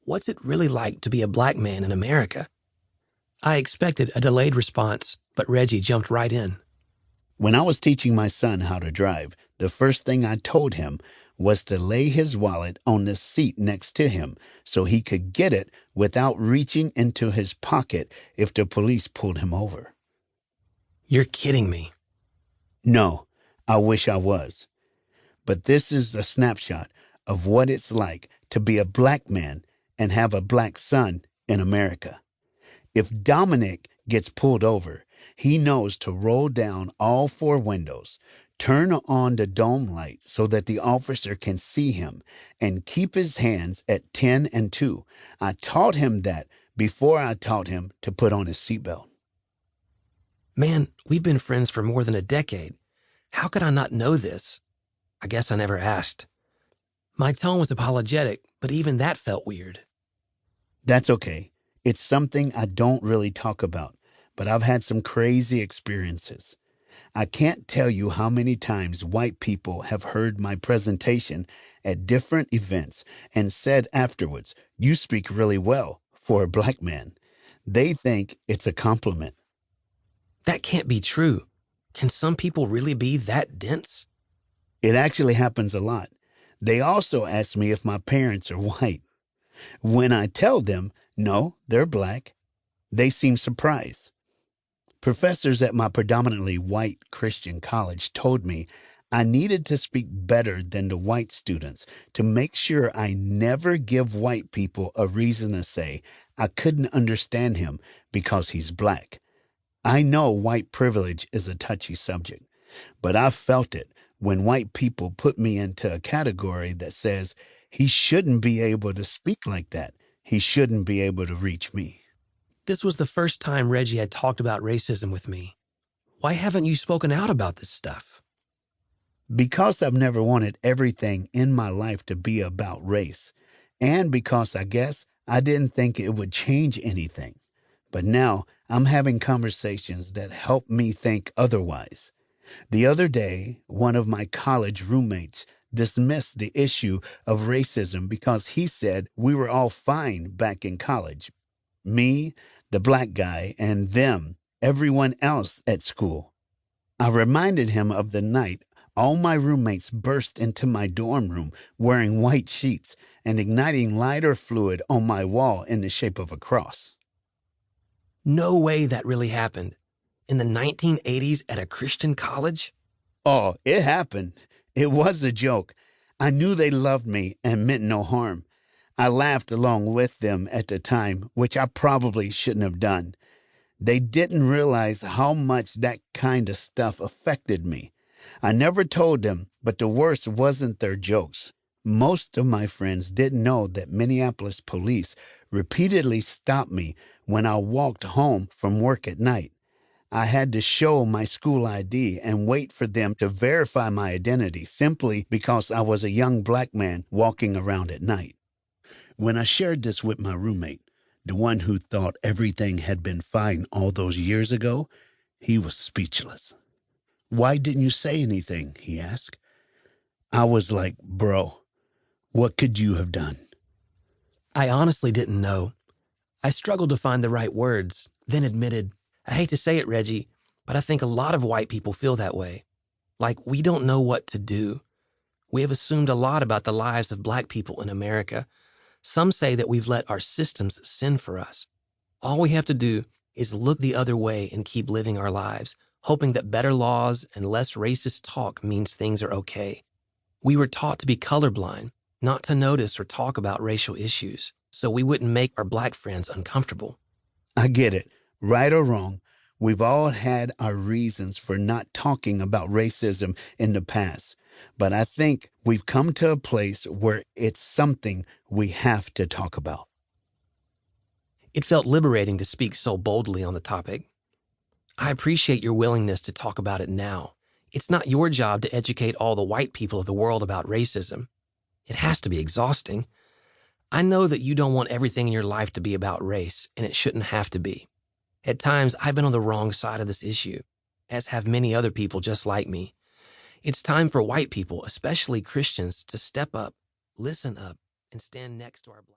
What's it really like to be a black man in America? I expected a delayed response, but Reggie jumped right in. When I was teaching my son how to drive, the first thing I told him was to lay his wallet on the seat next to him so he could get it without reaching into his pocket if the police pulled him over. You're kidding me. No, I wish I was. But this is a snapshot of what it's like to be a black man and have a black son in America. If Dominic gets pulled over, he knows to roll down all four windows, turn on the dome light so that the officer can see him, and keep his hands at 10 and 2. I taught him that before I taught him to put on his seatbelt. Man, we've been friends for more than a decade. How could I not know this? I guess I never asked. My tone was apologetic, but even that felt weird. That's okay. It's something I don't really talk about, but I've had some crazy experiences. I can't tell you how many times white people have heard my presentation at different events and said afterwards, "You speak really well for a black man." They think it's a compliment. That can't be true. Can some people really be that dense? It actually happens a lot. They also ask me if my parents are white. When I tell them, no, they're black, they seem surprised. Professors at my predominantly white Christian college told me I needed to speak better than the white students to make sure I never give white people a reason to say I couldn't understand him because he's black. I know white privilege is a touchy subject, but I felt it when white people put me into a category that says he shouldn't be able to speak like that. He shouldn't be able to reach me. This was the first time Reggie had talked about racism with me. Why haven't you spoken out about this stuff? Because I've never wanted everything in my life to be about race, and because I guess I didn't think it would change anything. But now I'm having conversations that help me think otherwise. The other day, one of my college roommates dismissed the issue of racism because he said we were all fine back in college. Me, the black guy, and them, everyone else at school. I reminded him of the night all my roommates burst into my dorm room wearing white sheets and igniting lighter fluid on my wall in the shape of a cross. No way that really happened. In the 1980s at a Christian college? Oh, it happened. It was a joke. I knew they loved me and meant no harm. I laughed along with them at the time, which I probably shouldn't have done. They didn't realize how much that kind of stuff affected me. I never told them, but the worst wasn't their jokes. Most of my friends didn't know that Minneapolis police repeatedly stopped me when I walked home from work at night. I had to show my school ID and wait for them to verify my identity simply because I was a young black man walking around at night. When I shared this with my roommate, the one who thought everything had been fine all those years ago, he was speechless. "Why didn't you say anything?" he asked. I was like, "Bro, what could you have done?" I honestly didn't know. I struggled to find the right words, then admitted, I hate to say it, Reggie, but I think a lot of white people feel that way. Like we don't know what to do. We have assumed a lot about the lives of black people in America. Some say that we've let our systems sin for us. All we have to do is look the other way and keep living our lives, hoping that better laws and less racist talk means things are okay. We were taught to be colorblind, not to notice or talk about racial issues, so we wouldn't make our black friends uncomfortable. I get it. Right or wrong, we've all had our reasons for not talking about racism in the past. But I think we've come to a place where it's something we have to talk about. It felt liberating to speak so boldly on the topic. I appreciate your willingness to talk about it now. It's not your job to educate all the white people of the world about racism. It has to be exhausting. I know that you don't want everything in your life to be about race, and it shouldn't have to be. At times, I've been on the wrong side of this issue, as have many other people just like me. It's time for white people, especially Christians, to step up, listen up, and stand next to our black